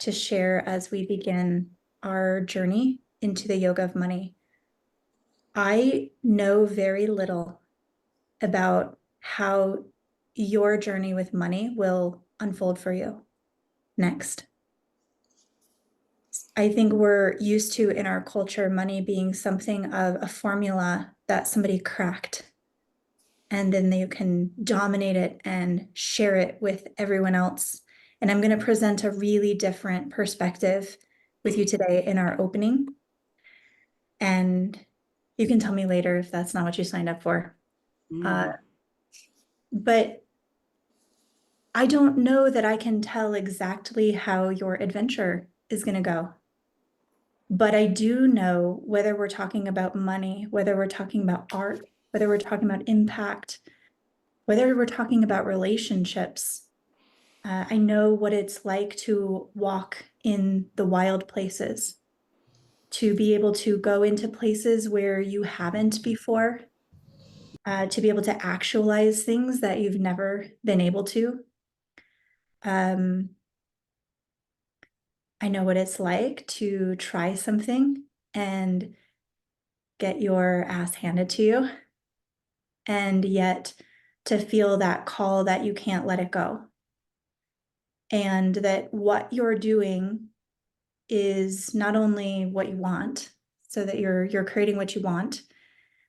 to share as we begin our journey into the yoga of money. I know very little about how your journey with money will unfold for you next. I think we're used to, in our culture, money being something of a formula that somebody cracked, and then you can dominate it and share it with everyone else. And I'm going to present a really different perspective with you today in our opening. And you can tell me later if that's not what you signed up for. But I don't know that I can tell exactly how your adventure is going to go. But I do know, whether we're talking about money, whether we're talking about art, whether we're talking about impact, whether we're talking about relationships, I know what it's like to walk in the wild places, to be able to go into places where you haven't before, to be able to actualize things that you've never been able to. I know what it's like to try something and get your ass handed to you, and yet to feel that call that you can't let it go. And that what you're doing is not only what you want, so that you're creating what you want,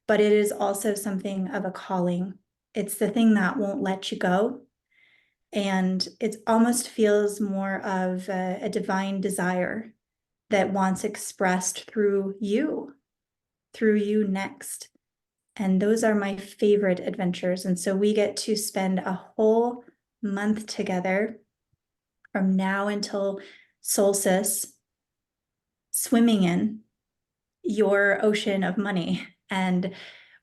but it is also something of a calling. It's the thing that won't let you go. And it almost feels more of a divine desire that wants expressed through you next. And those are my favorite adventures. And so we get to spend a whole month together from now until solstice, swimming in your ocean of money and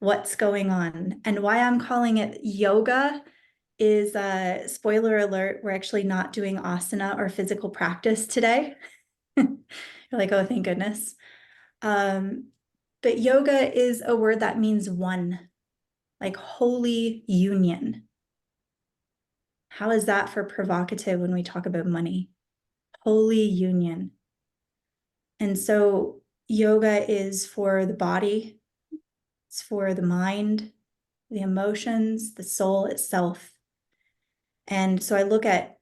what's going on. And why I'm calling it yoga is, spoiler alert, we're actually not doing asana or physical practice today. You're like, oh, thank goodness. But yoga is a word that means one, like holy union. How is that for provocative when we talk about money? Holy union. And so yoga is for the body, it's for the mind, the emotions, the soul itself. And so I look at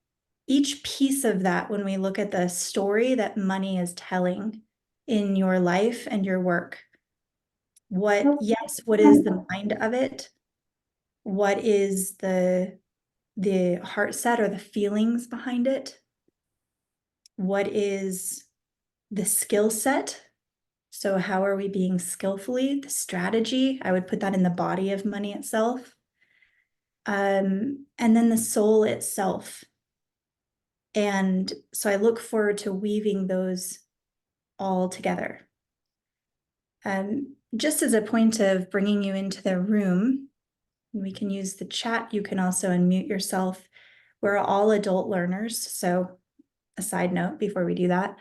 each piece of that when we look at the story that money is telling in your life and your work. What is the mind of it? What is the heart set or the feelings behind it? What is the skill set? So how are we being skillfully? The strategy, I would put that in the body of money itself. And then the soul itself. And so I look forward to weaving those all together. Just as a point of bringing you into the room, we can use the chat. You can also unmute yourself. We're all adult learners. So a side note before we do that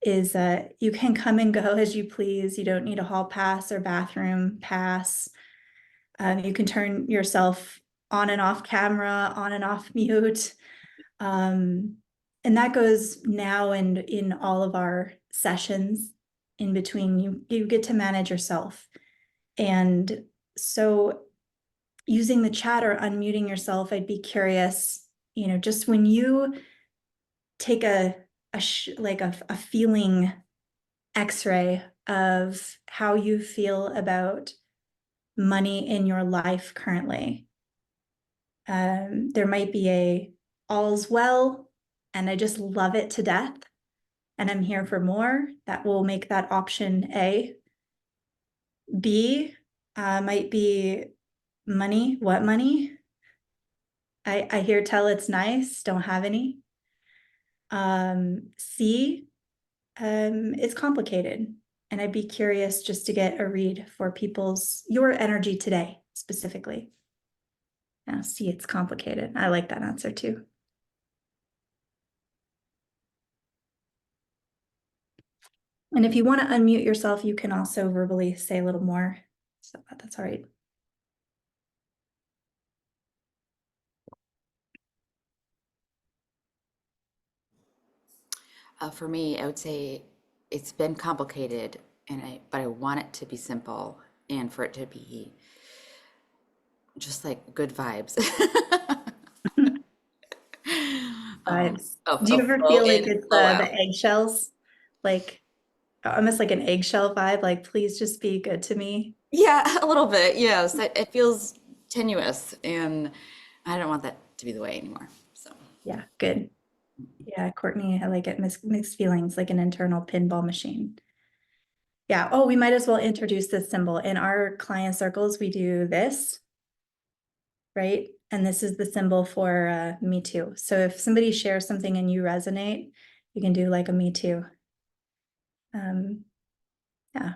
is you can come and go as you please. You don't need a hall pass or bathroom pass. You can turn yourself on and off camera, on and off mute. And that goes now and in all of our sessions in between. You get to manage yourself. And so using the chat or unmuting yourself, I'd be curious, just when you take a feeling x-ray of how you feel about money in your life currently. There might be a all's well, and I just love it to death, and I'm here for more. That will make that option A. B might be money. What money? I hear tell it's nice, don't have any. C, it's complicated. And I'd be curious just to get a read for your energy today, specifically. Now, C, it's complicated. I like that answer too. And if you want to unmute yourself, you can also verbally say a little more. So that's all right. For me, I would say it's been complicated, but I want it to be simple and for it to be just like good vibes. Vibes. Do A you ever feel flow like in, it's flow the out. eggshells? Like almost like an eggshell vibe, like please just be good to me. Yeah, a little bit. Yes, it feels tenuous, and I don't want that to be the way anymore. So, Yeah, good. Yeah, Courtney, I like it. Mixed feelings, like an internal pinball machine. Yeah. Oh, we might as well introduce this symbol. In our client circles, we do this, right? And this is the symbol for me too. So if somebody shares something and you resonate, you can do like a me too. Um, yeah.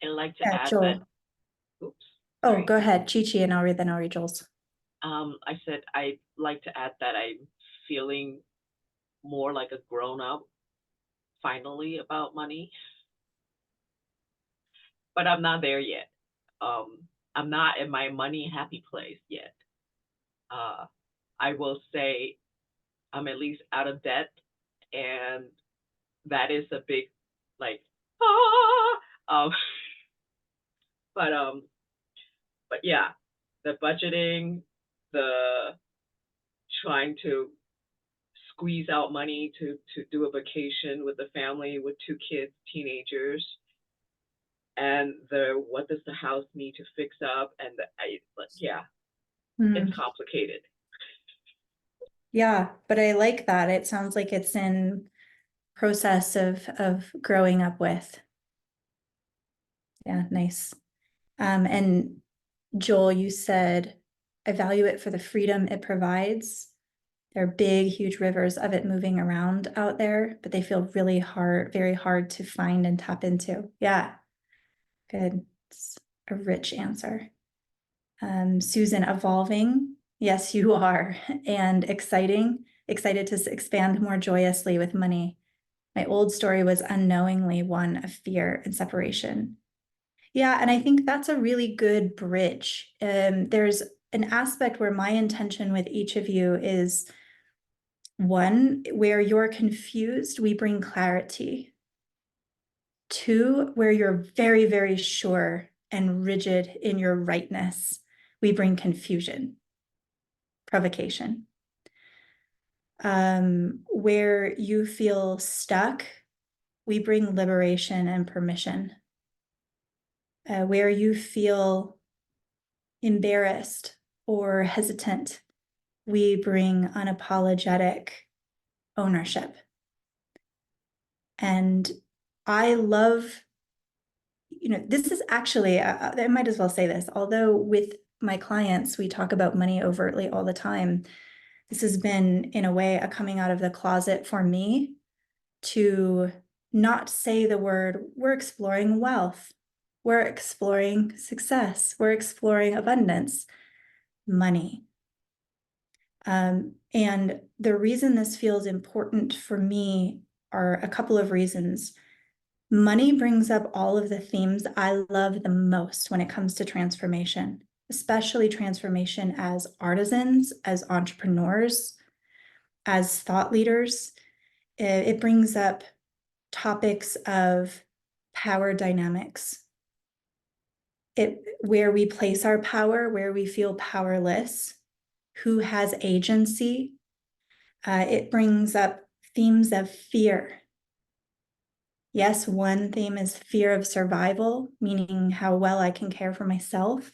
And like to Yeah, add that, Joel. oops, Oh, sorry. go ahead, Chi Chi, and then I'll read Joel's. I said I'd like to add that I'm feeling more like a grown up finally about money, but I'm not there yet. I'm not in my money happy place yet. Uh, I will say I'm at least out of debt, and that is a big, like, um, but um, but yeah, the budgeting, the trying to squeeze out money to do a vacation with the family with two kids, teenagers, and the what does the house need to fix up, and yeah, it's Mm, complicated. yeah, but I like that. It sounds like it's in process of growing up with. Yeah, nice. And Joel, you said, I value it for the freedom it provides. There are big, huge rivers of it moving around out there, but they feel really hard, very hard to find and tap into. Yeah, good. It's a rich answer. Susan, evolving. Yes, you are. And exciting, excited to expand more joyously with money. My old story was unknowingly one of fear and separation. Yeah, and I think that's a really good bridge. There's an aspect where my intention with each of you is one, where you're confused, we bring clarity. Two, where you're very, very sure and rigid in your rightness, we bring confusion, provocation. Where you feel stuck, we bring liberation and permission. Where you feel embarrassed or hesitant, we bring unapologetic ownership. And I love, this is actually, I might as well say this, although with my clients, we talk about money overtly all the time. This has been, in a way, a coming out of the closet for me to not say the word, we're exploring wealth, we're exploring success, we're exploring abundance, money. And the reason this feels important for me are a couple of reasons. Money brings up all of the themes I love the most when it comes to transformation, especially transformation as artisans, as entrepreneurs, as thought leaders. It brings up topics of power dynamics, where we place our power, where we feel powerless, who has agency. It brings up themes of fear. Yes, one theme is fear of survival, meaning how well I can care for myself,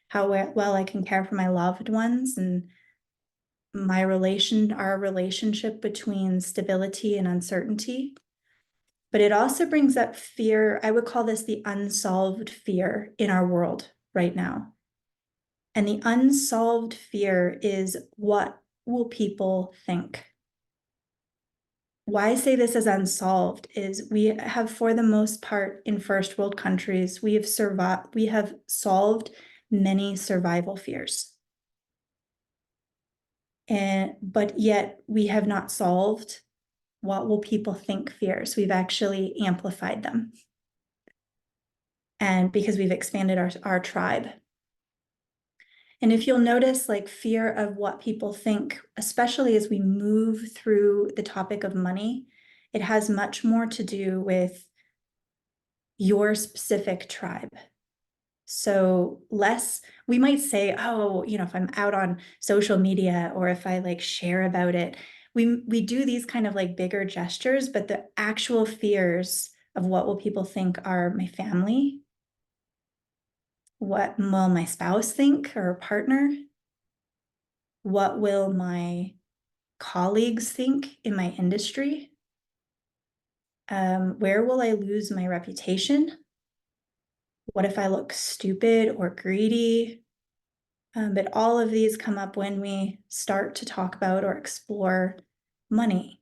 how well I can care for my loved ones, and our relationship between stability and uncertainty. But it also brings up fear. I would call this the unsolved fear in our world right now. And the unsolved fear is, what will people think? Why I say this as unsolved is we have, for the most part, in first world countries, we have solved many survival fears. But yet we have not solved what will people think fears. We've actually amplified them. And because we've expanded our tribe. And if you'll notice, like, fear of what people think, especially as we move through the topic of money, it has much more to do with your specific tribe. So less, we might say, oh, if I'm out on social media or if I like share about it, we do these kind of like bigger gestures, but the actual fears of what will people think are my family, what will my spouse think or partner, what will my colleagues think in my industry, where will I lose my reputation? What if I look stupid or greedy? But all of these come up when we start to talk about or explore money.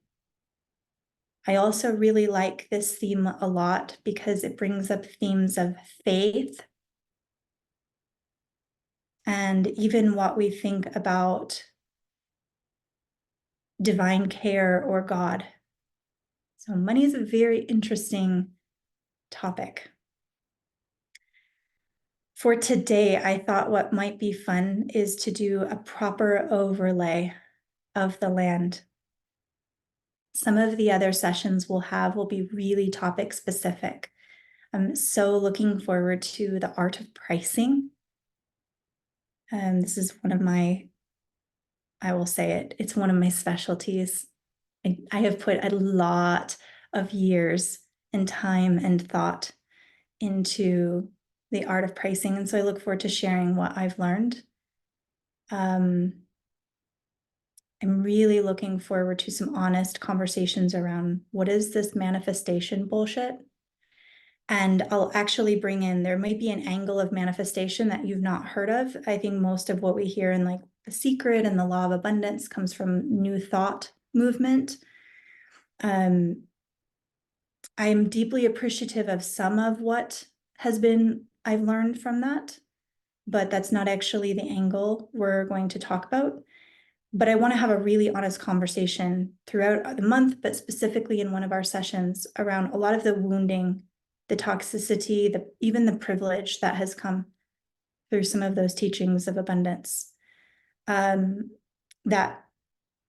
I also really like this theme a lot because it brings up themes of faith and even what we think about divine care or God. So money is a very interesting topic. For today, I thought what might be fun is to do a proper overlay of the land. Some of the other sessions we'll have will be really topic specific. I'm so looking forward to the art of pricing. This is one of my, I will say it, it's one of my specialties. I have put a lot of years and time and thought into the art of pricing. And so I look forward to sharing what I've learned. I'm really looking forward to some honest conversations around what is this manifestation bullshit? And I'll actually bring in, there might be an angle of manifestation that you've not heard of. I think most of what we hear in like The Secret and the Law of Abundance comes from New Thought movement. I am deeply appreciative of some of what I've learned from that, but that's not actually the angle we're going to talk about. But I want to have a really honest conversation throughout the month, but specifically in one of our sessions around a lot of the wounding, the toxicity, even the privilege that has come through some of those teachings of abundance. That,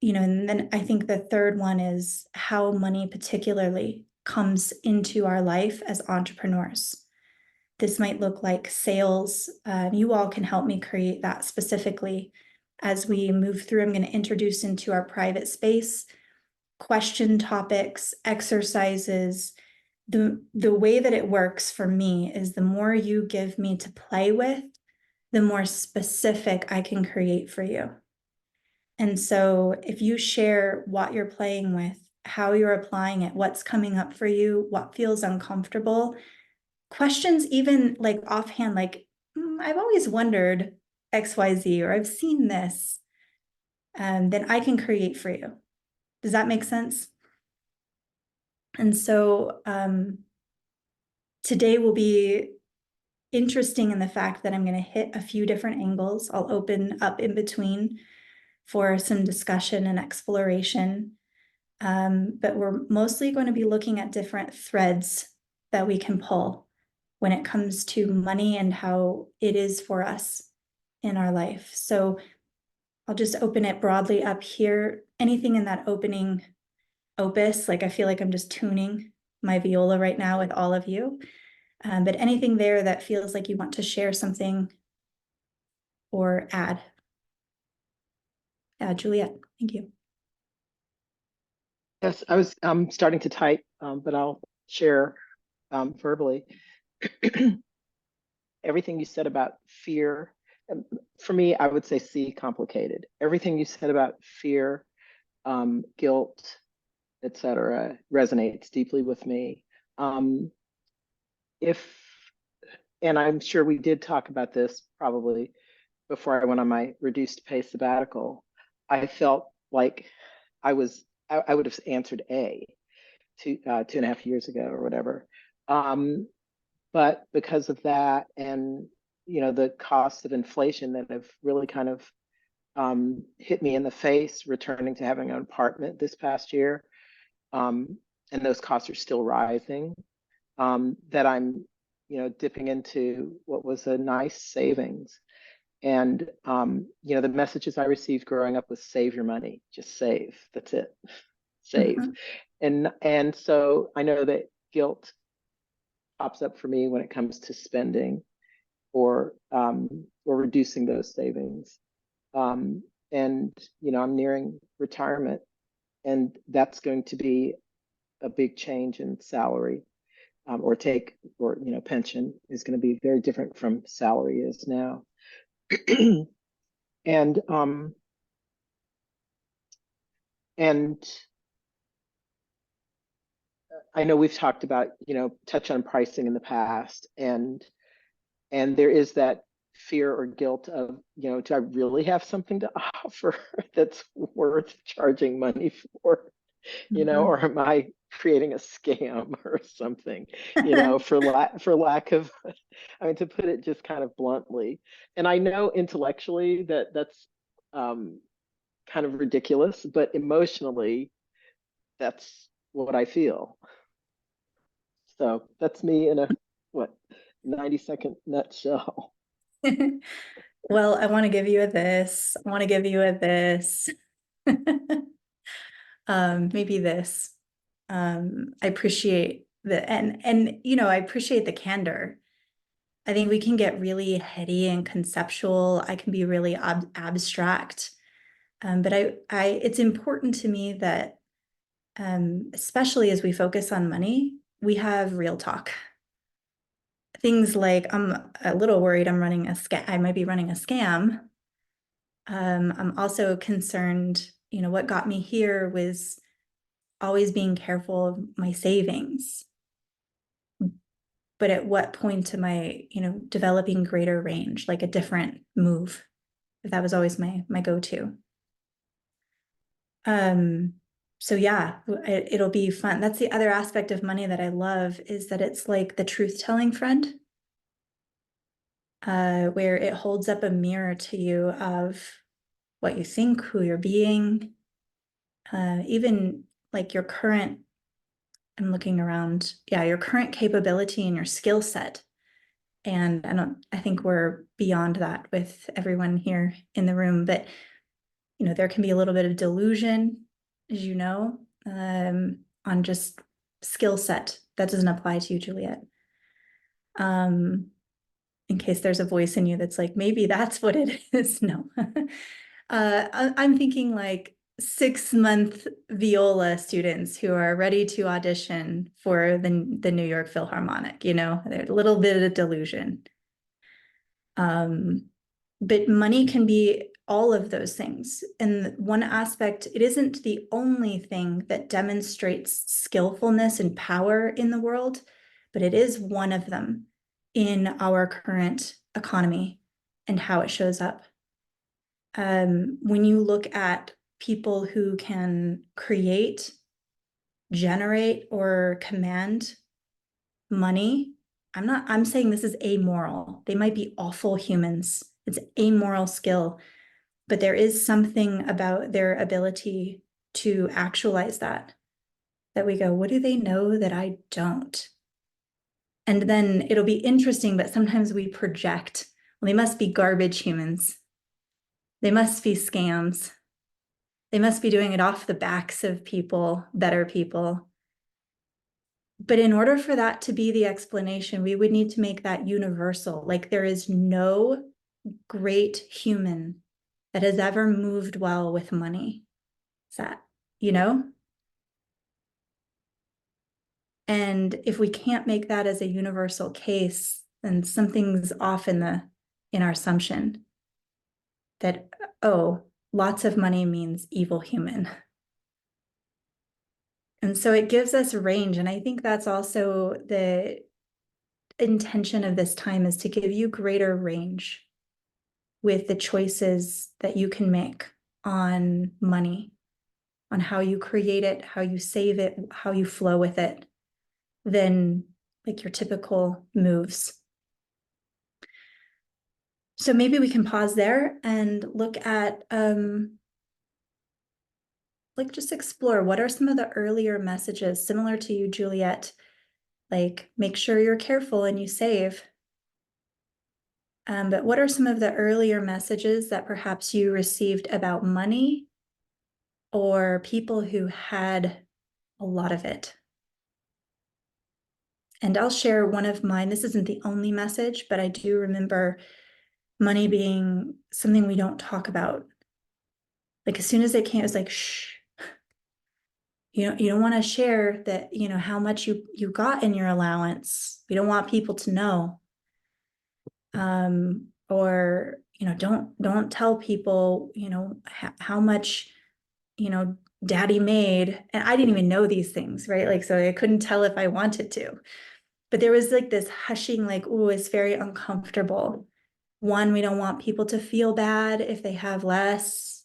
and then I think the third one is how money particularly comes into our life as entrepreneurs. This might look like sales. You all can help me create that specifically. As we move through, I'm going to introduce into our private space question topics, exercises. The way that it works for me is the more you give me to play with, the more specific I can create for you. And so if you share what you're playing with, how you're applying it, what's coming up for you, what feels uncomfortable, questions even like offhand, like, I've always wondered XYZ, or I've seen this, then I can create for you. Does that make sense? And so today will be interesting in the fact that I'm going to hit a few different angles. I'll open up in between for some discussion and exploration. But we're mostly going to be looking at different threads that we can pull when it comes to money and how it is for us in our life. So I'll just open it broadly up here. Anything in that opening opus, like I feel like I'm just tuning my viola right now with all of you. But anything there that feels like you want to share something or add. Juliet, thank you. Yes, I was starting to type, but I'll share verbally. Everything you said about fear, for me, I would say C, complicated. Everything you said about fear, guilt, etc., resonates deeply with me. And I'm sure we did talk about this probably before I went on my reduced pay sabbatical. I felt like I would have answered A 2.5 years ago or whatever. But because of that and the costs of inflation that have really kind of hit me in the face, returning to having an apartment this past year, and those costs are still rising, that I'm dipping into what was a nice savings. And the messages I received growing up was save your money, just save. That's it, save. Mhm. And so I know that guilt pops up for me when it comes to spending or reducing those savings. And I'm nearing retirement, and that's going to be a big change in salary, or pension is going to be very different from salary is now. and and I know we've talked about touch on pricing in the past, and there is that fear or guilt of do I really have something to offer that's worth charging money for, Mhm. or am I creating a scam or something, for lack of, I mean, to put it just kind of bluntly. And I know intellectually that that's kind of ridiculous, but emotionally, that's what I feel. So that's me in a what 90-second nutshell. Well, I want to give you a this. I want to give you a this. Maybe this. I appreciate and I appreciate the candor. I think we can get really heady and conceptual. I can be really abstract. But it's important to me that, especially as we focus on money, we have real talk. Things like I'm a little worried I'm running a scam. I might be running a scam. I'm also concerned, what got me here was always being careful of my savings. But at what point am I, developing greater range, like a different move? If that was always my go-to. Um, so yeah, it'll be fun. That's the other aspect of money that I love, is that it's like the truth-telling friend, where it holds up a mirror to you of what you think, who you're being, even like your current, I'm looking around, yeah, your current capability and your skill set. And I think we're beyond that with everyone here in the room, but there can be a little bit of delusion, as on just skill set. That doesn't apply to you, Juliet. In case there's a voice in you that's like, maybe that's what it is. No. I'm thinking like 6-month viola students who are ready to audition for the New York Philharmonic, there's a little bit of delusion. But money can be all of those things. And one aspect, it isn't the only thing that demonstrates skillfulness and power in the world, but it is one of them in our current economy and how it shows up. When you look at people who can create, generate, or command money, I'm saying this is amoral. They might be awful humans. It's amoral skill, but there is something about their ability to actualize that we go, what do they know that I don't? And then it'll be interesting, but sometimes we project, well, they must be garbage humans. They must be scams. They must be doing it off the backs of people, better people. But in order for that to be the explanation, we would need to make that universal. Like there is no great human that has ever moved well with money. Is that, you know? And if we can't make that as a universal case, then something's off in our assumption that, oh, lots of money means evil human. And so it gives us range. And I think that's also the intention of this time, is to give you greater range with the choices that you can make on money, on how you create it, how you save it, how you flow with it, than like your typical moves. So maybe we can pause there and look at, like just explore what are some of the earlier messages similar to you, Juliet, like make sure you're careful and you save. But what are some of the earlier messages that perhaps you received about money or people who had a lot of it? And I'll share one of mine. This isn't the only message, but I do remember money being something we don't talk about. Like as soon as it came, it was like, shh, you don't want to share that, how much you got in your allowance. We don't want people to know. Or, don't tell people, how much, daddy made. And I didn't even know these things, right? Like, so I couldn't tell if I wanted to. But there was like this hushing, like, oh, it's very uncomfortable. One, we don't want people to feel bad if they have less.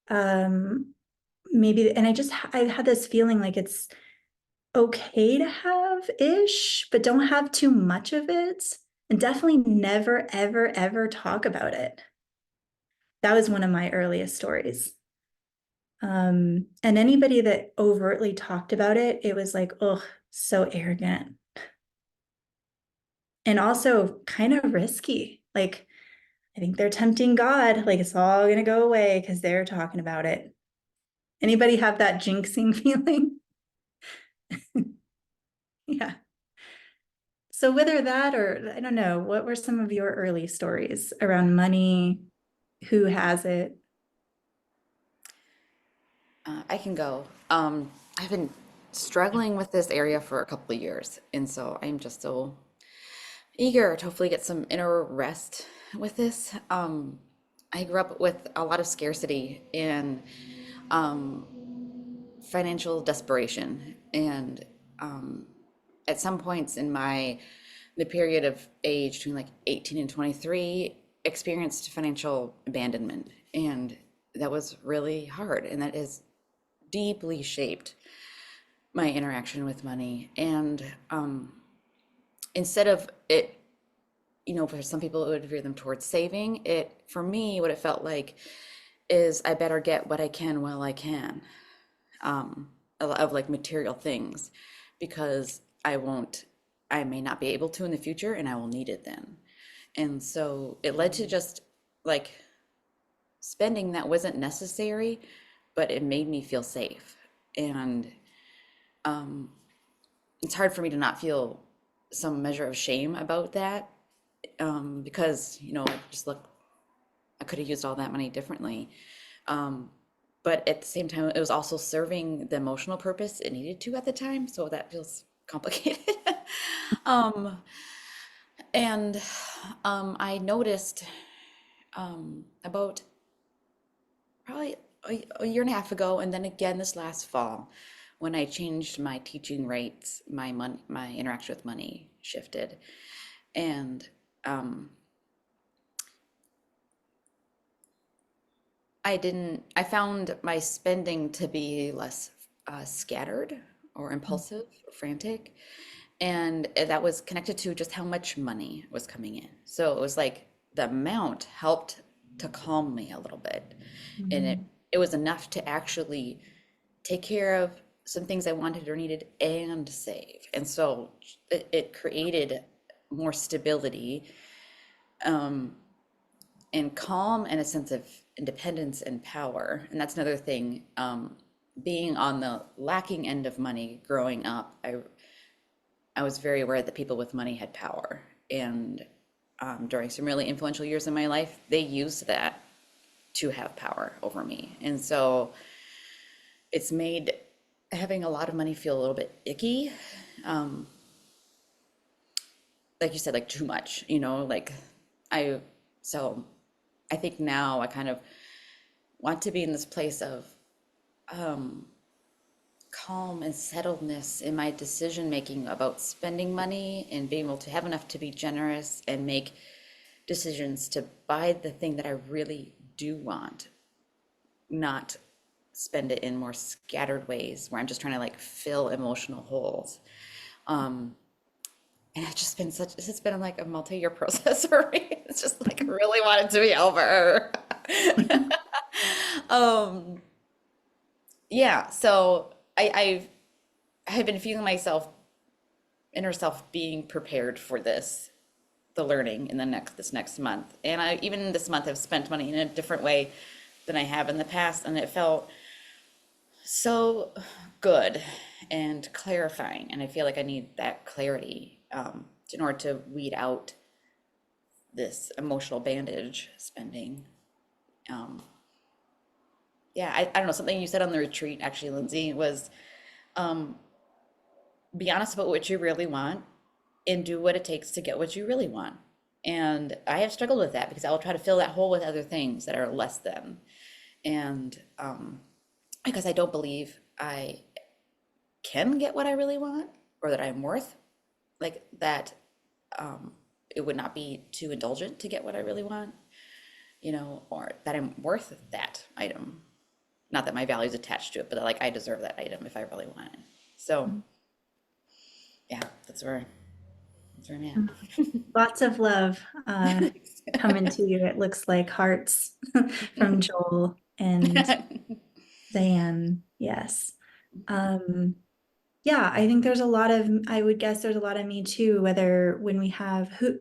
Maybe, and I had this feeling like it's okay to have ish, but don't have too much of it. And definitely never, ever, ever talk about it. That was one of my earliest stories. And anybody that overtly talked about it, it was like, oh, so arrogant. And also kind of risky. Like, I think they're tempting God. Like, it's all going to go away because they're talking about it. Anybody have that jinxing feeling? Yeah. So whether that or I don't know, what were some of your early stories around money? Who has it? I can go. I've been struggling with this area for a couple of years, and so I'm just so eager to hopefully get some inner rest with this. I grew up with a lot of scarcity and financial desperation, and at some points in the period of age between like 18 and 23, experienced financial abandonment, and that was really hard, and that has deeply shaped my interaction with money. And instead of it, for some people it would veer them towards saving. For me, what it felt like is I better get what I can while I can, of like material things, because I may not be able to in the future and I will need it then. And so it led to just like spending that wasn't necessary, but it made me feel safe. And it's hard for me to not feel some measure of shame about that, because I could have used all that money differently. But at the same time, it was also serving the emotional purpose it needed to at the time, so that feels complicated. um, and I noticed about probably a year and a half ago, and then again this last fall, when I changed my teaching rates, my interaction with money shifted, and I found my spending to be less scattered or impulsive or frantic. And that was connected to just how much money was coming in. So it was like the amount helped to calm me a little bit. And it was enough to actually take care of some things I wanted or needed and save. And so it created more stability, and calm, and a sense of independence and power. And that's another thing. Being on the lacking end of money growing up, I was very aware that people with money had power. And during some really influential years in my life, they used that to have power over me. And so it's made having a lot of money feel a little bit icky. Like you said, like too much, like I, so I think now I kind of want to be in this place of calm and settledness in my decision making about spending money, and being able to have enough to be generous and make decisions to buy the thing that I really do want, not spend it in more scattered ways where I'm just trying to like fill emotional holes. And it's been like a multi-year process for me. It's just like I really want it to be over. um, yeah, so I have been feeling myself, inner self, being prepared for this the learning in this next month. And I, even this month, have spent money in a different way than I have in the past, and it felt so good and clarifying. And I feel like I need that clarity in order to weed out this emotional bandage spending. Um, yeah, I don't know, something you said on the retreat, actually, Lindsay, was be honest about what you really want and do what it takes to get what you really want. And I have struggled with that because I will try to fill that hole with other things that are less than. And because I don't believe I can get what I really want or that I'm worth, like that it would not be too indulgent to get what I really want, you know, or that I'm worth that item. Not that my value is attached to it, but that, like, I deserve that item if I really want it. So yeah, that's where I'm at. Lots of love coming to you. It looks like hearts from Joel and Diane. Yes. Yeah, I think there's a lot of, I would guess there's a lot of me too, whether when we have who,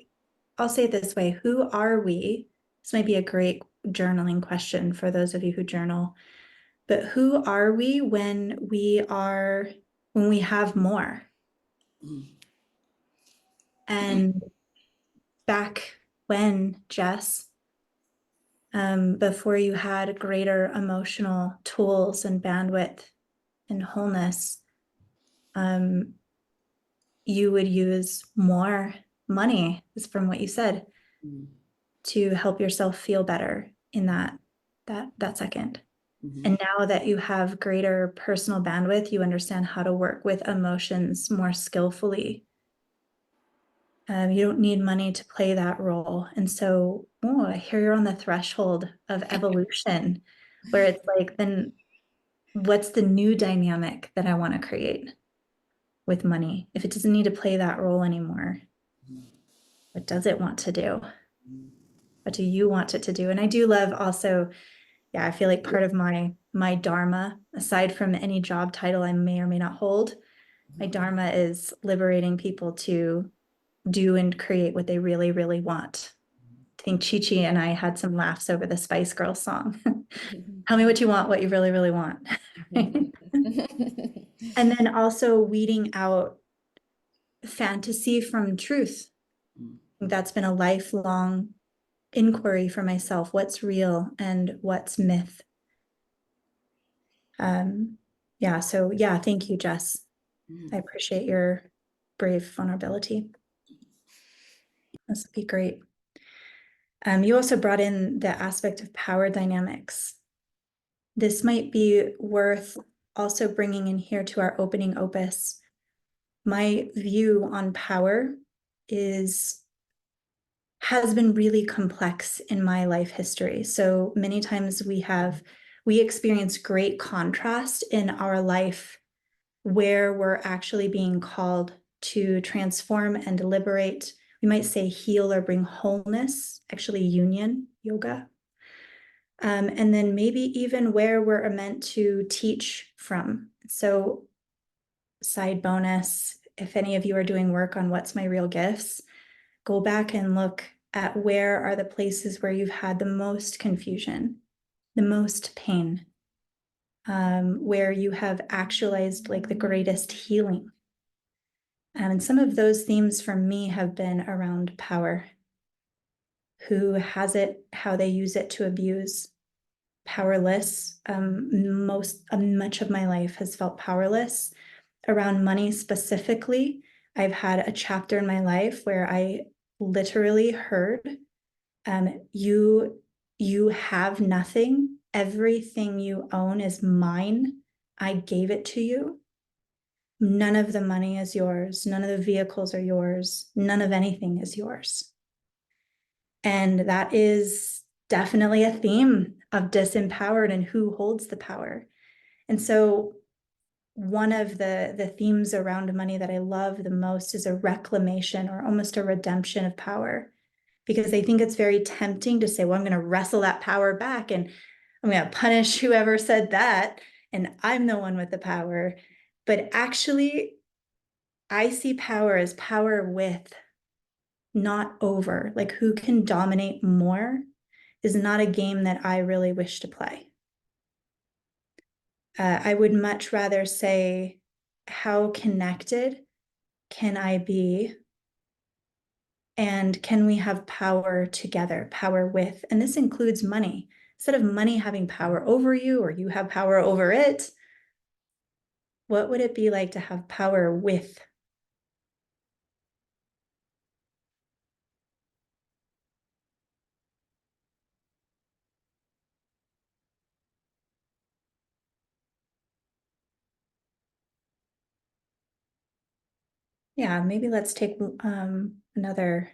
I'll say it this way, who are we? This might be a great journaling question for those of you who journal, but who are we when we have more? And back when, Jess, before you had greater emotional tools and bandwidth and wholeness, you would use more money, is from what you said, to help yourself feel better in that second. And now that you have greater personal bandwidth, you understand how to work with emotions more skillfully. You don't need money to play that role. And so, I hear you're on the threshold of evolution, where it's like, then what's the new dynamic that I want to create with money? If it doesn't need to play that role anymore, what does it want to do? What do you want it to do? And I do love also, yeah, I feel like part of my dharma, aside from any job title I may or may not hold, my dharma is liberating people to do and create what they really, really want. I think Chi Chi and I had some laughs over the Spice Girls song. Tell me what you want, what you really, really want. And then also weeding out fantasy from truth. That's been a lifelong inquiry for myself. What's real and what's myth? Yeah, so yeah, thank you, Jess. I appreciate your brave vulnerability. This would be great. You also brought in the aspect of power dynamics. This might be worth also bringing in here to our opening opus. My view on power has been really complex in my life history. So many times we experience great contrast in our life where we're actually being called to transform and liberate. We might say heal or bring wholeness, actually union, yoga. And then maybe even where we're meant to teach from. So side bonus, if any of you are doing work on what's my real gifts, go back and look at where are the places where you've had the most confusion, the most pain, where you have actualized like the greatest healing. And some of those themes for me have been around power. Who has it, how they use it to abuse. Powerless. Much of my life has felt powerless. Around money specifically, I've had a chapter in my life where I literally heard, you have nothing. Everything you own is mine. I gave it to you. None of the money is yours. None of the vehicles are yours. None of anything is yours. And that is definitely a theme of disempowered and who holds the power. And so one of the themes around money that I love the most is a reclamation or almost a redemption of power. Because I think it's very tempting to say, well, I'm going to wrestle that power back and I'm going to punish whoever said that. And I'm the one with the power. But actually, I see power as power with, not over. Like, who can dominate more is not a game that I really wish to play. I would much rather say, how connected can I be? And can we have power together, power with? And this includes money. Instead of money having power over you or you have power over it, what would it be like to have power with? Yeah, maybe let's take another.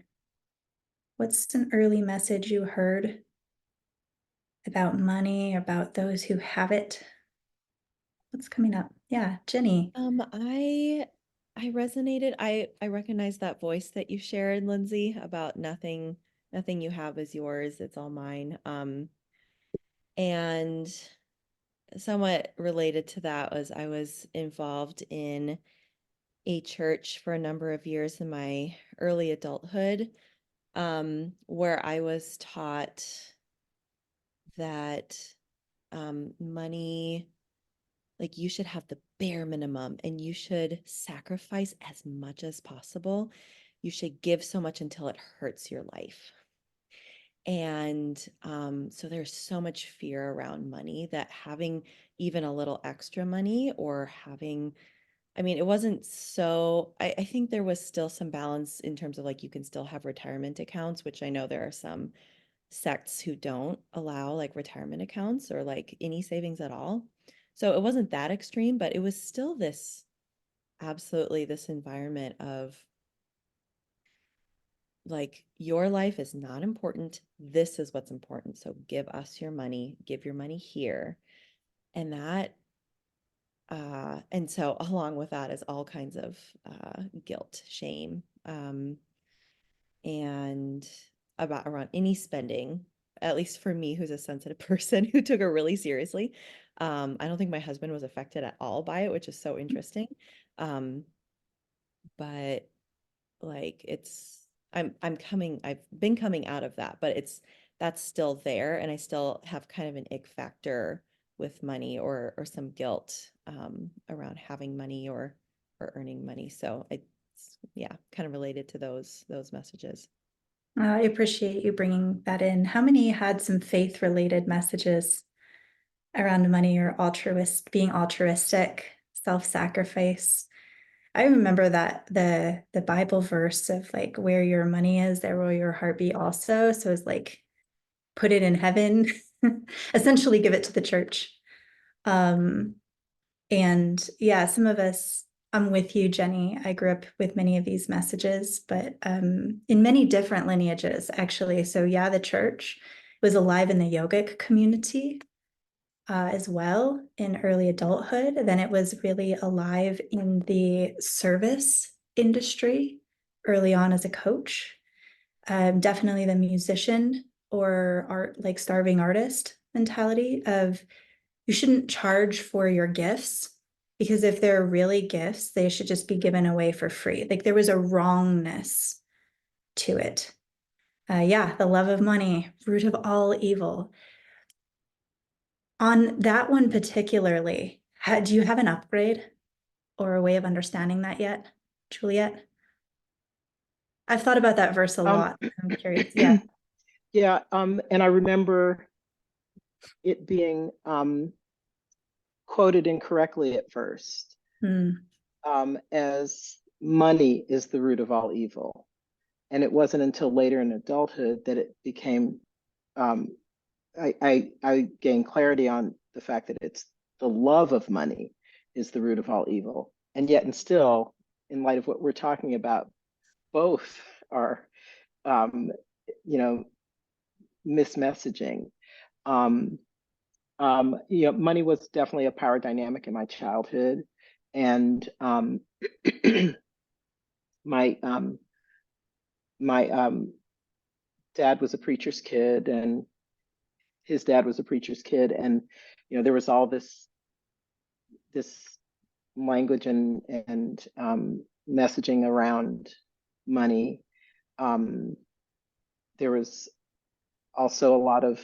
What's an early message you heard about money, about those who have it? What's coming up? Yeah, Jenny. I resonated. I recognize that voice that you shared, Lindsay, about nothing you have is yours, it's all mine. And somewhat related to that was I was involved in a church for a number of years in my early adulthood, where I was taught that money, like you should have the bare minimum and you should sacrifice as much as possible. You should give so much until it hurts your life. And so there's so much fear around money that having even a little extra money or having, I mean, it wasn't so, I think there was still some balance in terms of like you can still have retirement accounts, which I know there are some sects who don't allow like retirement accounts or like any savings at all. So it wasn't that extreme, but it was still this absolutely this environment of like your life is not important. This is what's important. So give us your money, give your money here. And that and so along with that is all kinds of guilt, shame, and about around any spending, at least for me, who's a sensitive person who took it really seriously. I don't think my husband was affected at all by it, which is so interesting. Um, but like I've been coming out of that, but that's still there, and I still have kind of an ick factor with money or some guilt around having money or earning money. So it's yeah, kind of related to those messages. I appreciate you bringing that in. How many had some faith-related messages around money or being altruistic, self-sacrifice? I remember that the Bible verse of like, where your money is, there will your heart be also. So it's like, put it in heaven, essentially give it to the church. And yeah, some of us, I'm with you, Jenny. I grew up with many of these messages, but in many different lineages, actually. So yeah, the church was alive in the yogic community as well in early adulthood. Then it was really alive in the service industry early on as a coach. Definitely the musician or art, like starving artist mentality of you shouldn't charge for your gifts, because if they're really gifts, they should just be given away for free. Like there was a wrongness to it. Yeah, the love of money, root of all evil. On that one particularly, do you have an upgrade or a way of understanding that yet, Juliet? I've thought about that verse a Um, lot. I'm curious. Yeah. yeah, and I remember it being quoted incorrectly at first, Hmm. as money is the root of all evil. And it wasn't until later in adulthood that it became, um, I gained clarity on the fact that it's the love of money is the root of all evil. And yet, and still, in light of what we're talking about, both are, um, you know, mismessaging. Um, Money was definitely a power dynamic in my childhood, and my my dad was a preacher's kid, and his dad was a preacher's kid, and there was all this language and messaging around money, um, there was also a lot of,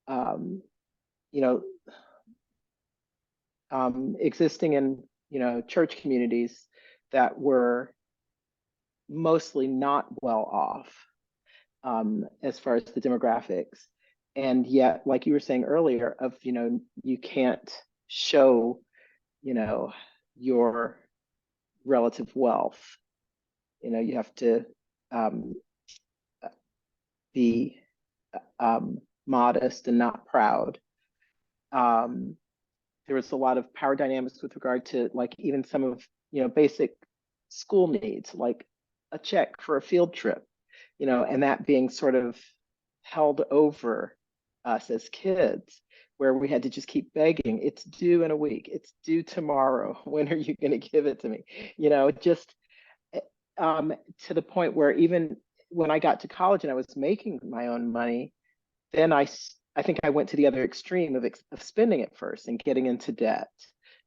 um, you know, existing in, church communities that were mostly not well off, as far as the demographics. And yet, like you were saying earlier, you can't show, you know, your relative wealth. You have to, um, be, modest and not proud. Um, there was a lot of power dynamics with regard to, like, even some of, basic school needs, like a check for a field trip, and that being sort of held over us as kids, where we had to just keep begging, it's due in a week, it's due tomorrow, when are you going to give it to me? Just, eh, to the point where even when I got to college and I was making my own money, then I think I went to the other extreme of spending it first and getting into debt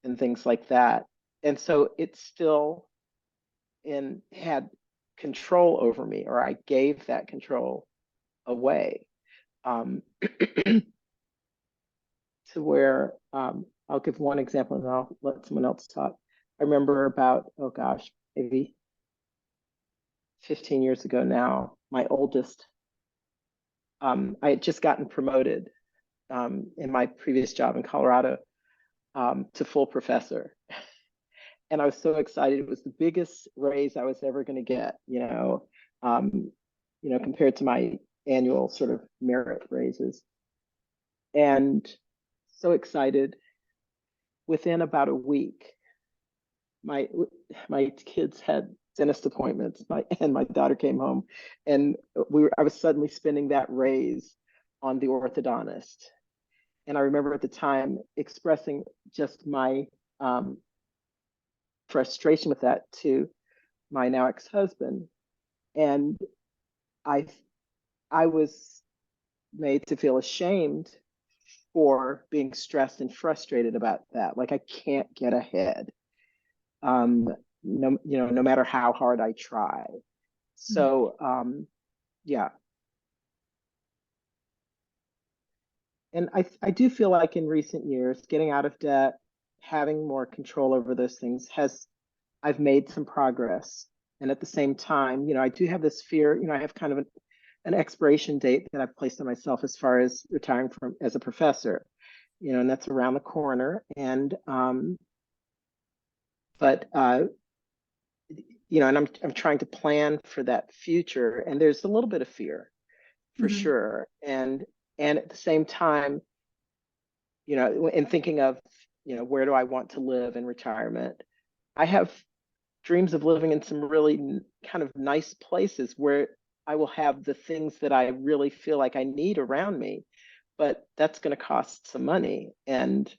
and things like that. And so it still had control over me, or I gave that control away, to where, I'll give one example and I'll let someone else talk. I remember about, oh gosh, maybe 15 years ago now, my oldest, I had just gotten promoted, in my previous job in Colorado, to full professor. And I was so excited. It was the biggest raise I was ever going to get, compared to my annual sort of merit raises. And so excited. Within about a week, my my kids had dentist appointments. My daughter came home, and I was suddenly spending that raise on the orthodontist. And I remember at the time expressing just my, frustration with that to my now ex-husband. And I I was made to feel ashamed for being stressed and frustrated about that. Like, I can't get ahead. No matter how hard I try. So, yeah. And I do feel like in recent years, getting out of debt, having more control over those things I've made some progress. And at the same time, I do have this fear, I have kind of an expiration date that I've placed on myself as far as retiring from as a professor, and that's around the corner. And, but, and I'm trying to plan for that future. And there's a little bit of fear for Mhm. sure. And at the same time, in thinking of, where do I want to live in retirement? I have dreams of living in some really kind of nice places where I will have the things that I really feel like I need around me, but that's going to cost some money. And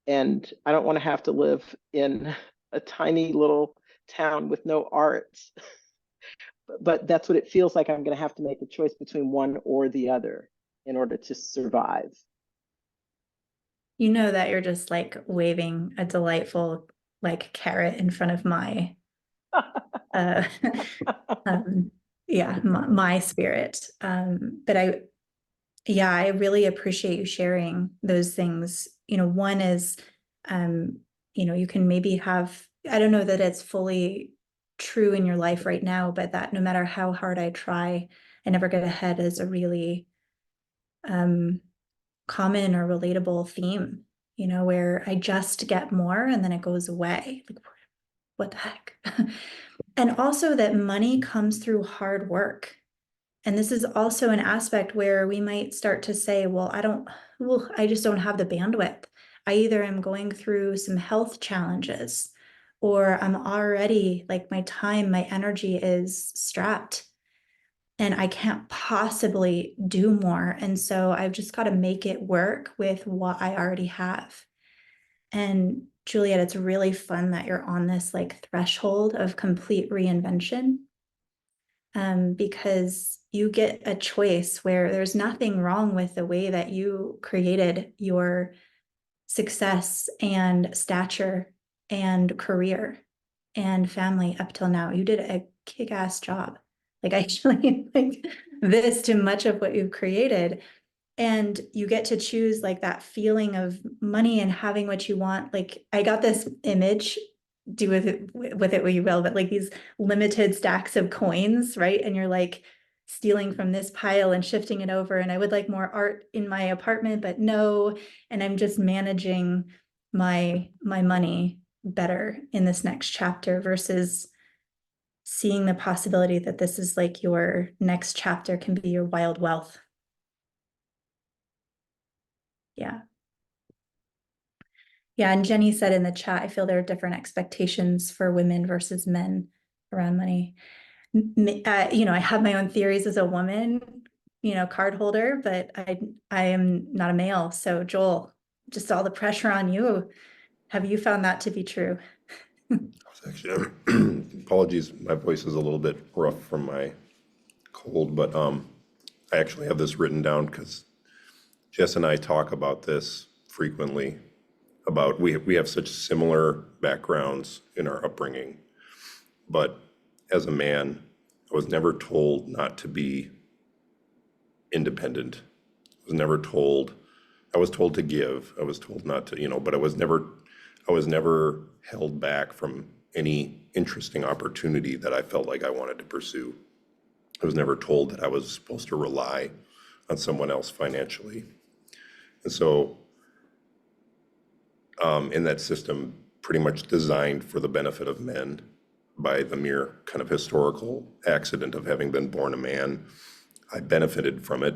I don't want to have to live in a tiny little town with no arts, but that's what it feels like. I'm going to have to make a choice between one or the other in order to survive. You know that you're just like waving a delightful like carrot in front of my uh yeah, my spirit. But I really appreciate you sharing those things. One is, you can maybe have, I don't know that it's fully true in your life right now, but that no matter how hard I try, I never get ahead is a really common or relatable theme, where I just get more and then it goes away. Like, what the heck? And also that money comes through hard work. And this is also an aspect where we might start to say, well, I just don't have the bandwidth. I either am going through some health challenges, or I'm already like my time, my energy is strapped and I can't possibly do more. And so I've just got to make it work with what I already have. And Juliet, it's really fun that you're on this like threshold of complete reinvention, because you get a choice where there's nothing wrong with the way that you created your success and stature and career and family up till now. You did a kick-ass job. like I actually like this to much of what you've created. And you get to choose like that feeling of money and having what you want. Like I got this image, do with it what you will, but like these limited stacks of coins, right? And you're like stealing from this pile and shifting it over. And I would like more art in my apartment, but no. And I'm just managing my money better in this next chapter versus seeing the possibility that this is like your next chapter can be your wild wealth. Yeah. Yeah, and Jenny said in the chat, I feel there are different expectations for women versus men around money. I have my own theories as a woman, card holder, but I am not a male. So Joel, just all the pressure on you. Have you found that to be true? Actually, apologies, my voice is a little bit rough from my cold, but I actually have this written down because Jess and I talk about this frequently. About we have such similar backgrounds in our upbringing, but as a man, I was never told not to be independent. I was told to give. I was told not to, but I was never held back from any interesting opportunity that I felt like I wanted to pursue. I was never told that I was supposed to rely on someone else financially. And so, in that system, pretty much designed for the benefit of men by the mere kind of historical accident of having been born a man, I benefited from it,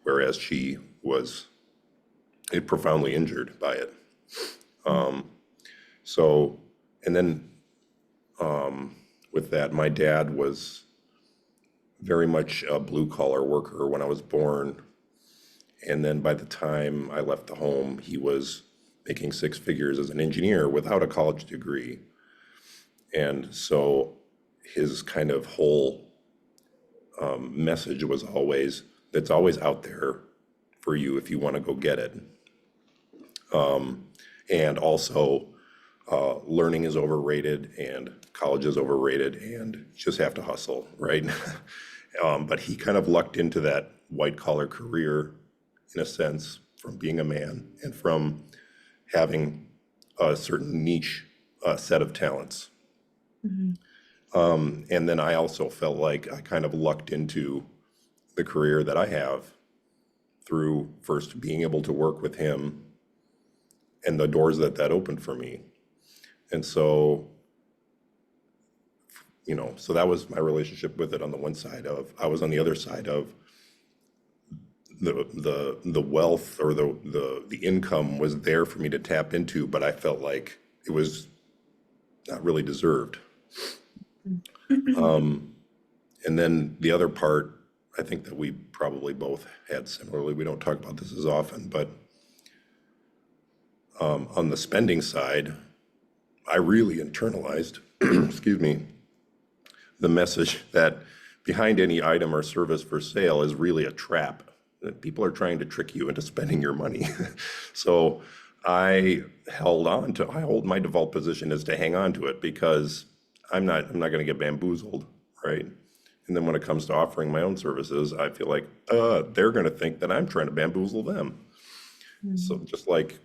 whereas she was profoundly injured by it. So, and then with that, my dad was very much a blue collar worker when I was born. And then by the time I left the home, he was making six figures as an engineer without a college degree. And so his kind of whole message was always, it's always out there for you if you want to go get it. And also, learning is overrated and college is overrated and you just have to hustle, right? But he kind of lucked into that white collar career in a sense from being a man and from having a certain niche set of talents. Mhm. And then I also felt like I kind of lucked into the career that I have through first being able to work with him and the doors that opened for me. And so, so that was my relationship with it on the one side of, I was on the other side of the wealth or the income was there for me to tap into, but I felt like it was not really deserved. And then the other part, I think that we probably both had similarly, we don't talk about this as often, but on the spending side, I really internalized, excuse me, the message that behind any item or service for sale is really a trap. That people are trying to trick you into spending your money. So I hold my default position is to hang on to it because I'm not going to get bamboozled, right? And then when it comes to offering my own services, I feel like they're going to think that I'm trying to bamboozle them. So just like,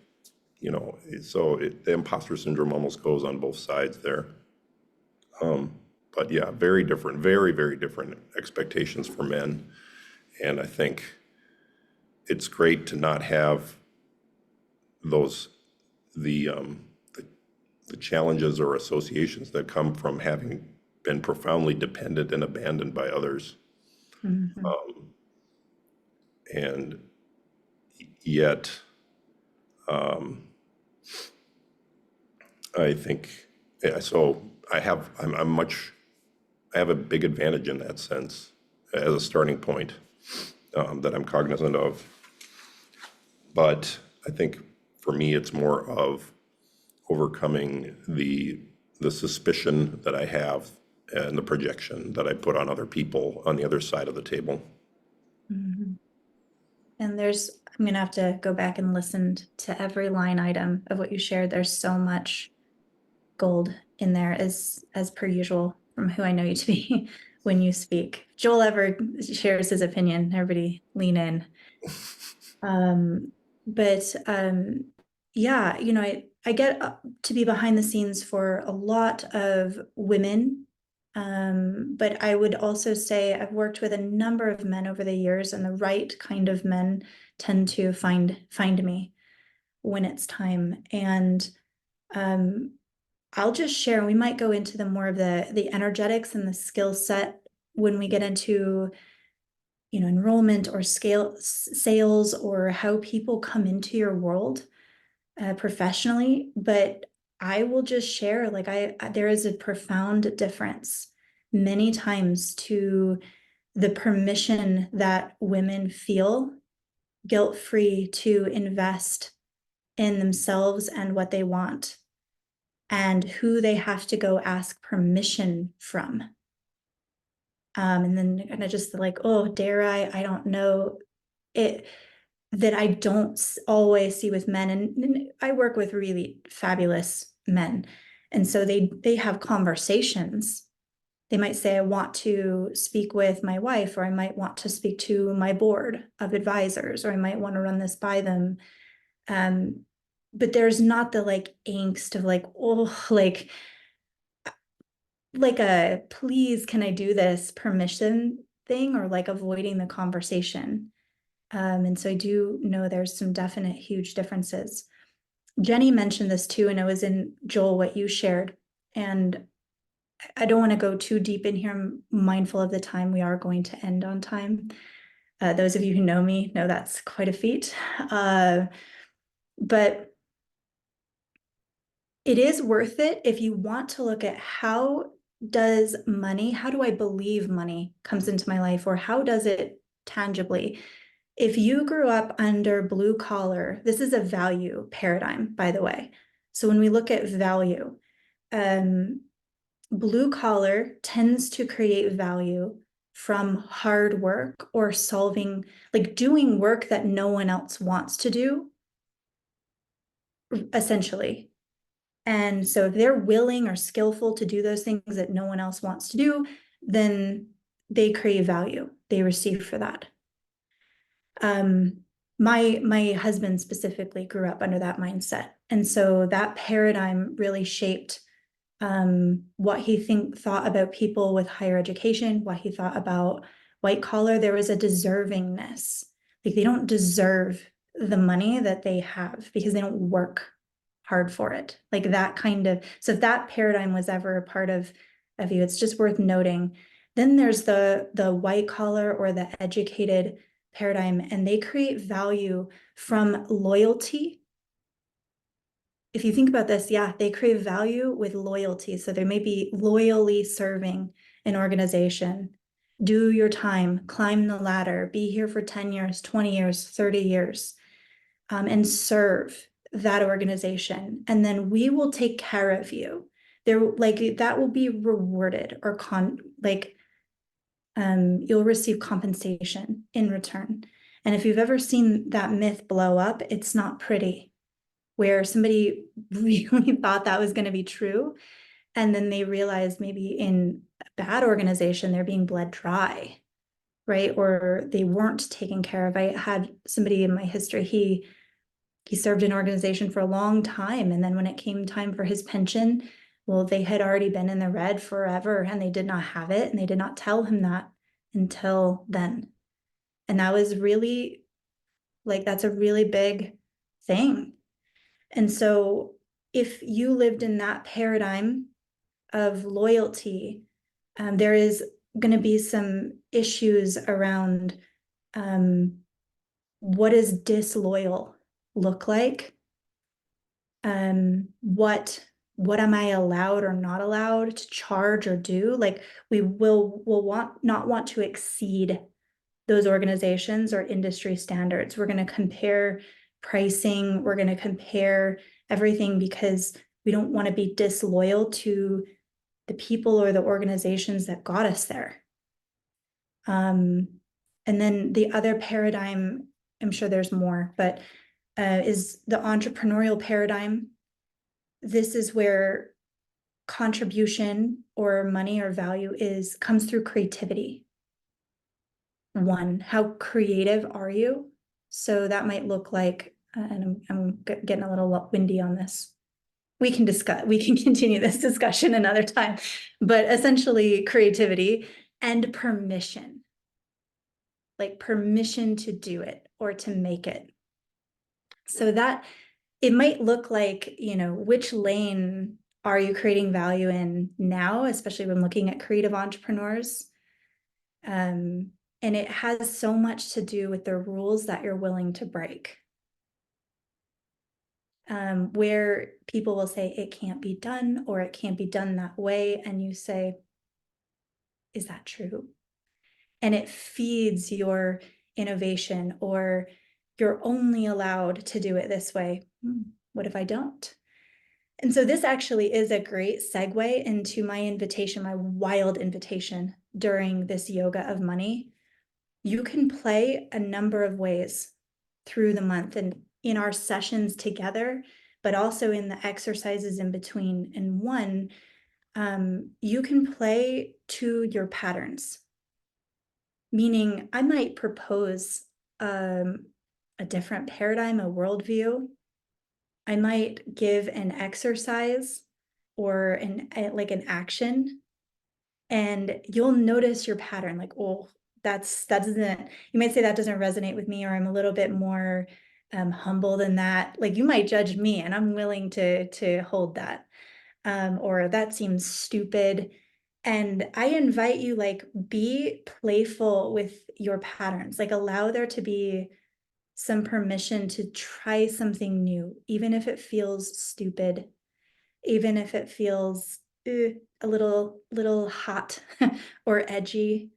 the imposter syndrome almost goes on both sides there. But yeah, very different, very, very different expectations for men. And I think it's great to not have those, the challenges or associations that come from having been profoundly dependent and abandoned by others. Mhm. And yet, I think, so I have a big advantage in that sense as a starting point that I'm cognizant of. But I think for me, it's more of overcoming the suspicion that I have and the projection that I put on other people on the other side of the table. Mhm. And I'm going to have to go back and listen to every line item of what you shared. There's so much gold in there as per usual from who I know you to be. when you speak. Joel ever shares his opinion, everybody lean in. But yeah, you know, I get to be behind the scenes for a lot of women. But I would also say I've worked with a number of men over the years, and the right kind of men tend to find me when it's time. And I'll just share, we might go into the more of the energetics and the skill set when we get into, you know, enrollment or sales, or how people come into your world professionally. But I will just share, like, there is a profound difference many times to the permission that women feel guilt-free to invest in themselves and what they want, and who they have to go ask permission from. And then kind of just like, oh, dare I don't know it, that I don't always see with men. And I work with really fabulous men. And so they have conversations. They might say, I want to speak with my wife, or I might want to speak to my board of advisors, or I might want to run this by them. But there's not the like angst of like, oh, like a please, can I do this permission thing, or like avoiding the conversation. And so I do know there's some definite huge differences. Jenny mentioned this too, and it was in Joel, what you shared. And I don't want to go too deep in here. I'm mindful of the time. We are going to end on time. Those of you who know me know that's quite a feat. But it is worth it if you want to look at how do I believe money comes into my life, or how does it tangibly? If you grew up under blue collar, this is a value paradigm, by the way. So when we look at value, blue collar tends to create value from hard work, or solving, like doing work that no one else wants to do, essentially. And so if they're willing or skillful to do those things that no one else wants to do, then they create value. They receive for that. My husband specifically grew up under that mindset. And so that paradigm really shaped what he thought about people with higher education, what he thought about white collar. There was a deservingness. Like, they don't deserve the money that they have because they don't work hard for it. Like that kind of, so if that paradigm was ever a part of you, it's just worth noting. Then there's the white collar or the educated paradigm, and they create value from loyalty. If you think about this, yeah, they create value with loyalty. So they may be loyally serving an organization. Do your time, climb the ladder, be here for 10 years, 20 years, 30 years, and serve that organization. And then we will take care of you. That will be rewarded, or you'll receive compensation in return. And if you've ever seen that myth blow up, it's not pretty, where somebody really thought that was going to be true. And then they realized maybe in a bad organization, they're being bled dry, right? Or they weren't taken care of. I had somebody in my history, he served an organization for a long time. And then when it came time for his pension, well, they had already been in the red forever, and they did not have it. And they did not tell him that until then. And that was really, like, that's a really big thing. And so if you lived in that paradigm of loyalty, there is going to be some issues around what does disloyal look like? What am I allowed or not allowed to charge or do? Like, we will not want to exceed those organizations or industry standards. We're going to compare pricing. We're going to compare everything because we don't want to be disloyal to the people or the organizations that got us there. And then the other paradigm, I'm sure there's more, but is the entrepreneurial paradigm. This is where contribution or money or value comes through creativity. One, how creative are you? So that might look like, and I'm getting a little windy on this. We can continue this discussion another time, but essentially creativity and permission, like permission to do it or to make it. So that it might look like, which lane are you creating value in now, especially when looking at creative entrepreneurs. And it has so much to do with the rules that you're willing to break. Where people will say it can't be done or it can't be done that way. And you say, is that true? And it feeds your innovation, or you're only allowed to do it this way. What if I don't? And so this actually is a great segue into my invitation, my wild invitation during this yoga of money. You can play a number of ways through the month and in our sessions together, but also in the exercises in between. And one, you can play to your patterns, meaning I might propose a different paradigm, a worldview. I might give an exercise or an action, and you'll notice your pattern, like, oh, that doesn't, you might say that doesn't resonate with me, or I'm a little bit more humble than that. Like, you might judge me and I'm willing to hold that. Or that seems stupid. And I invite you, like, be playful with your patterns, like allow there to be some permission to try something new, even if it feels stupid, even if it feels a little hot or edgy.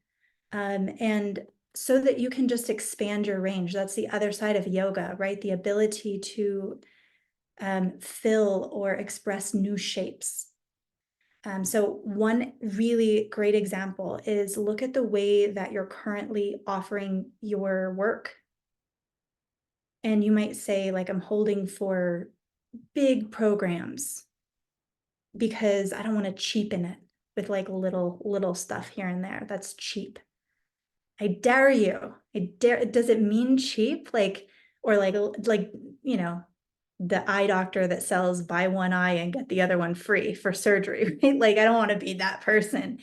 And so that you can just expand your range. That's the other side of yoga, right? The ability to fill or express new shapes. So one really great example is look at the way that you're currently offering your work. And you might say, like, I'm holding for big programs because I don't want to cheapen it with like little stuff here and there. That's cheap. I dare you. Does it mean cheap? Like, or like, the eye doctor that sells buy one eye and get the other one free for surgery, right? Like, I don't want to be that person.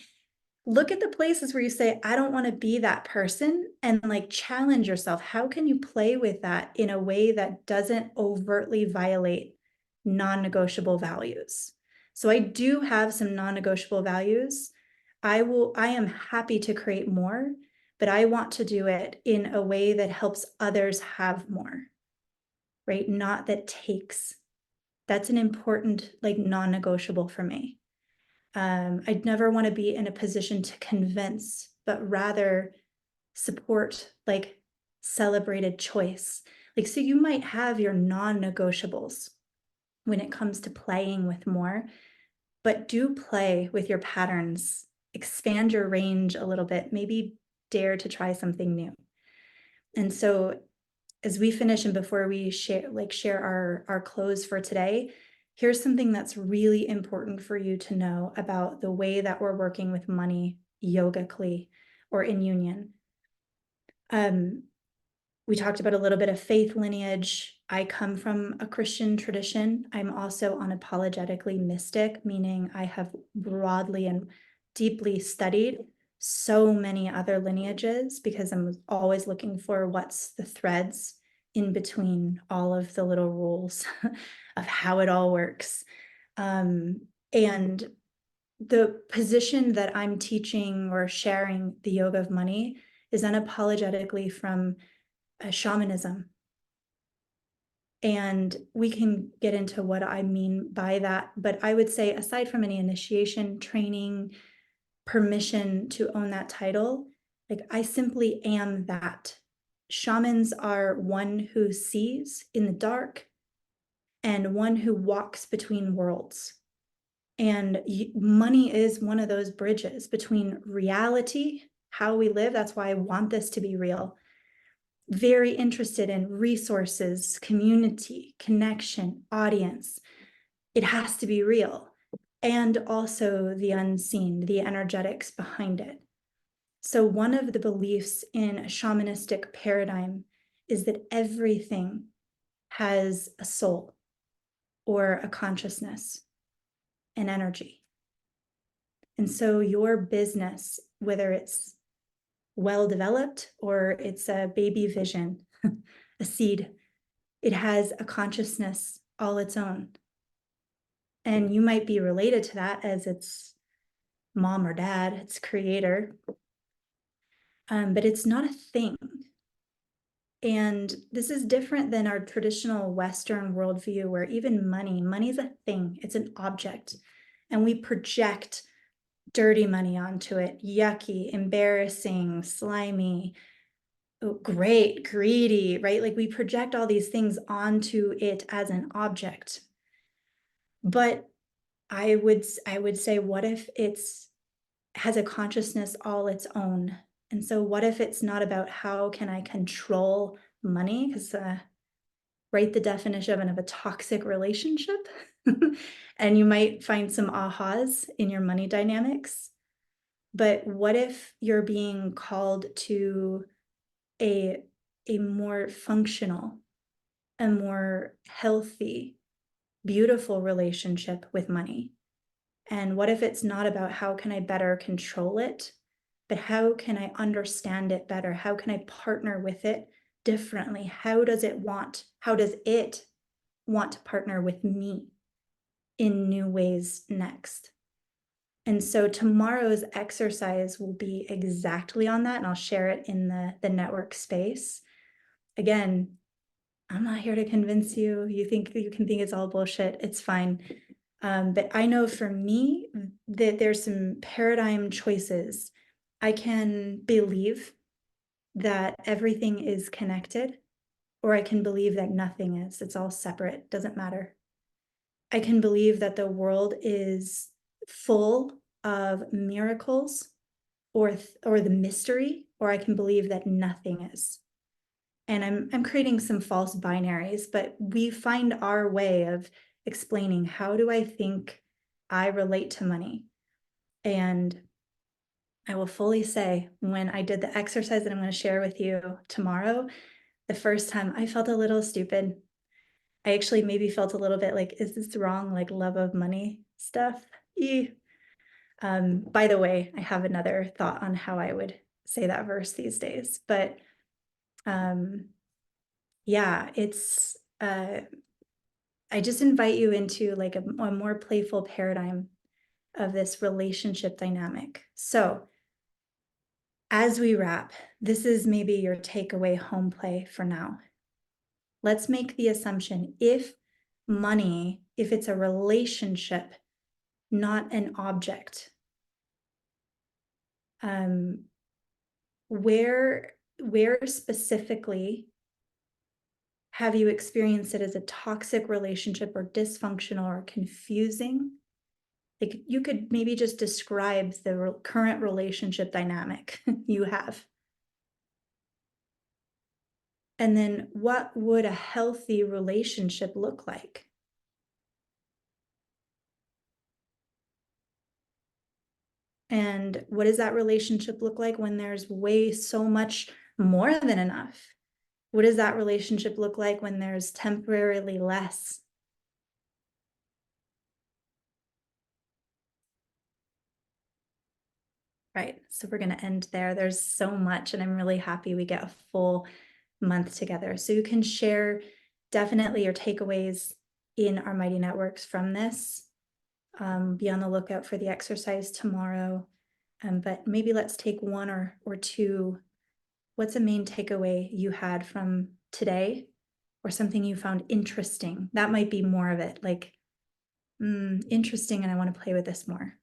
Look at the places where you say, I don't want to be that person, and like challenge yourself. How can you play with that in a way that doesn't overtly violate non-negotiable values? So I do have some non-negotiable values. I am happy to create more, but I want to do it in a way that helps others have more, right? Not that takes. That's an important, like, non-negotiable for me. I'd never want to be in a position to convince, but rather support, like, celebrated choice. Like, so you might have your non-negotiables when it comes to playing with more, but do play with your patterns, expand your range a little bit, maybe dare to try something new. And so as we finish and before we share our close for today, here's something that's really important for you to know about the way that we're working with money yogically or in union. We talked about a little bit of faith lineage. I come from a Christian tradition. I'm also unapologetically mystic, meaning I have broadly and deeply studied so many other lineages because I'm always looking for what's the threads in between all of the little rules of how it all works. And the position that I'm teaching or sharing the yoga of money is unapologetically from shamanism. And we can get into what I mean by that. But I would say, aside from any initiation, training, permission to own that title, like, I simply am that. Shamans are one who sees in the dark and one who walks between worlds. And money is one of those bridges between reality, how we live. That's why I want this to be real. Very interested in resources, community, connection, audience. It has to be real. and also the unseen, the energetics behind it. So one of the beliefs in a shamanistic paradigm is that everything has a soul or a consciousness, an energy. And so your business, whether it's well developed or it's a baby vision, a seed, it has a consciousness all its own. And you might be related to that as its mom or dad, its creator, but it's not a thing. And this is different than our traditional Western worldview, where even money is a thing, it's an object. And we project dirty money onto it, yucky, embarrassing, slimy, great, greedy, right? Like we project all these things onto it as an object. But I would say, what if it's has a consciousness all its own? And so what if it's not about how can I control money? Because write the definition of a toxic relationship, and you might find some ahas in your money dynamics. But what if you're being called to a more functional, a more healthy, beautiful relationship with money? And what if it's not about how can I better control it, but how can I understand it better? How can I partner with it differently? How does it want to partner with me in new ways next? And so tomorrow's exercise will be exactly on that, and I'll share it in the network space. Again, I'm not here to convince you. You think you can think it's all bullshit. It's fine. But I know for me that there's some paradigm choices. I can believe that everything is connected, or I can believe that nothing is. It's all separate, doesn't matter. I can believe that the world is full of miracles or the mystery, or I can believe that nothing is. And I'm creating some false binaries, but we find our way of explaining, how do I think I relate to money? And I will fully say, when I did the exercise that I'm going to share with you tomorrow, the first time I felt a little stupid. I actually maybe felt a little bit like, is this wrong? Like love of money stuff. By the way, I have another thought on how I would say that verse these days, but yeah, it's I just invite you into like a more playful paradigm of this relationship dynamic. So as we wrap, this is maybe your takeaway home play for now. Let's make the assumption, if it's a relationship, not an object, where specifically have you experienced it as a toxic relationship or dysfunctional or confusing? Like you could maybe just describe the current relationship dynamic you have. And then what would a healthy relationship look like? And what does that relationship look like when there's way so much more than enough? What does that relationship look like when there's temporarily less? Right, so we're going to end there. There's so much, and I'm really happy we get a full month together. So you can share definitely your takeaways in our Mighty Networks from this. Be on the lookout for the exercise tomorrow. But maybe let's take one or two. What's a main takeaway you had from today, or something you found interesting? That might be more of it, like, interesting, and I want to play with this more.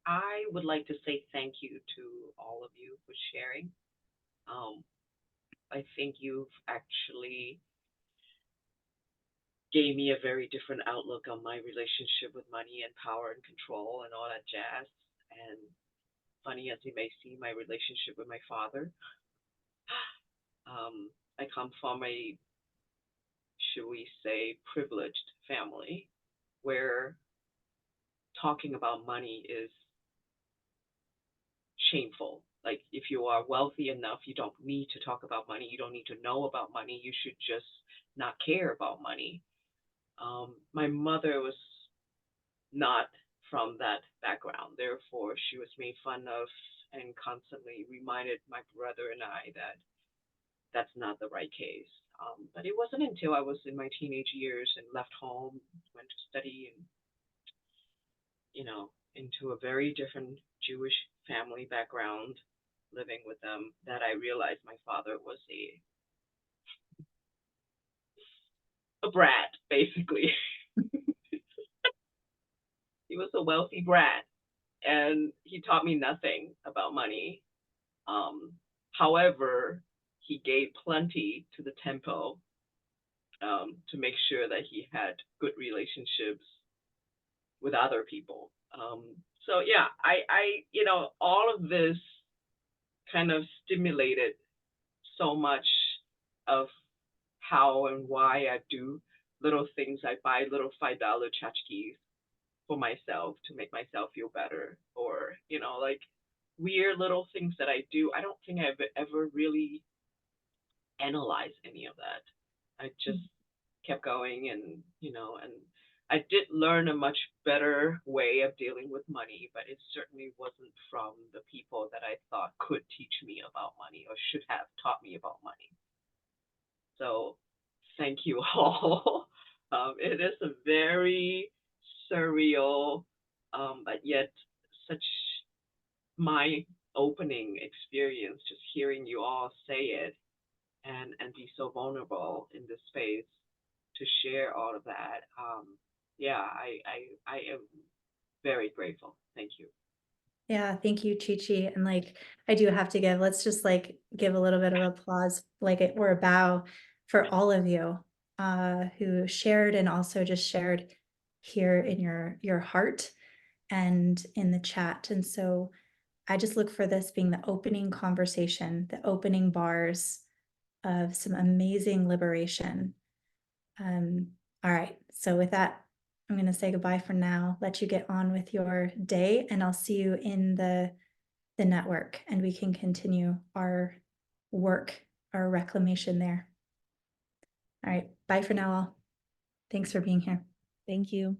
I would like to say thank you to all of you for sharing. I think you've actually gave me a very different outlook on my relationship with money and power and control and all that jazz. And funny as you may see, my relationship with my father, I come from a should we say, privileged family where talking about money is shameful. Like, if you are wealthy enough, you don't need to talk about money. You don't need to know about money. You should just not care about money. My mother was not from that background. Therefore, she was made fun of and constantly reminded my brother and I that that's not the right case. But it wasn't until I was in my teenage years and left home, went to study, and into a very different Jewish family background, living with them, that I realized my father was a brat, basically. He was a wealthy brat, and he taught me nothing about money. However, he gave plenty to the temple to make sure that he had good relationships with other people. So yeah, all of this kind of stimulated so much of how and why I do little things. I buy little $5 tchotchkes for myself to make myself feel better, or like weird little things that I do. I don't think I've ever really analyzed any of that. I just kept going, and I did learn a much better way of dealing with money, but it certainly wasn't from the people that I thought could teach me about money or should have taught me about money. So thank you all. It is a very surreal, but yet such mind-opening experience, just hearing you all say it and be so vulnerable in this space to share all of that. Yeah, I am very grateful. Thank you. Yeah, thank you, Chi-Chi. And like, I do have to let's just like give a little bit of applause, or a bow for all of you who shared and also just shared here in your heart and in the chat. And so I just look for this being the opening conversation, the opening bars of some amazing liberation. All right, so with that, I'm going to say goodbye for now, let you get on with your day, and I'll see you in the network, and we can continue our work, our reclamation there. All right, bye for now all. Thanks for being here. Thank you.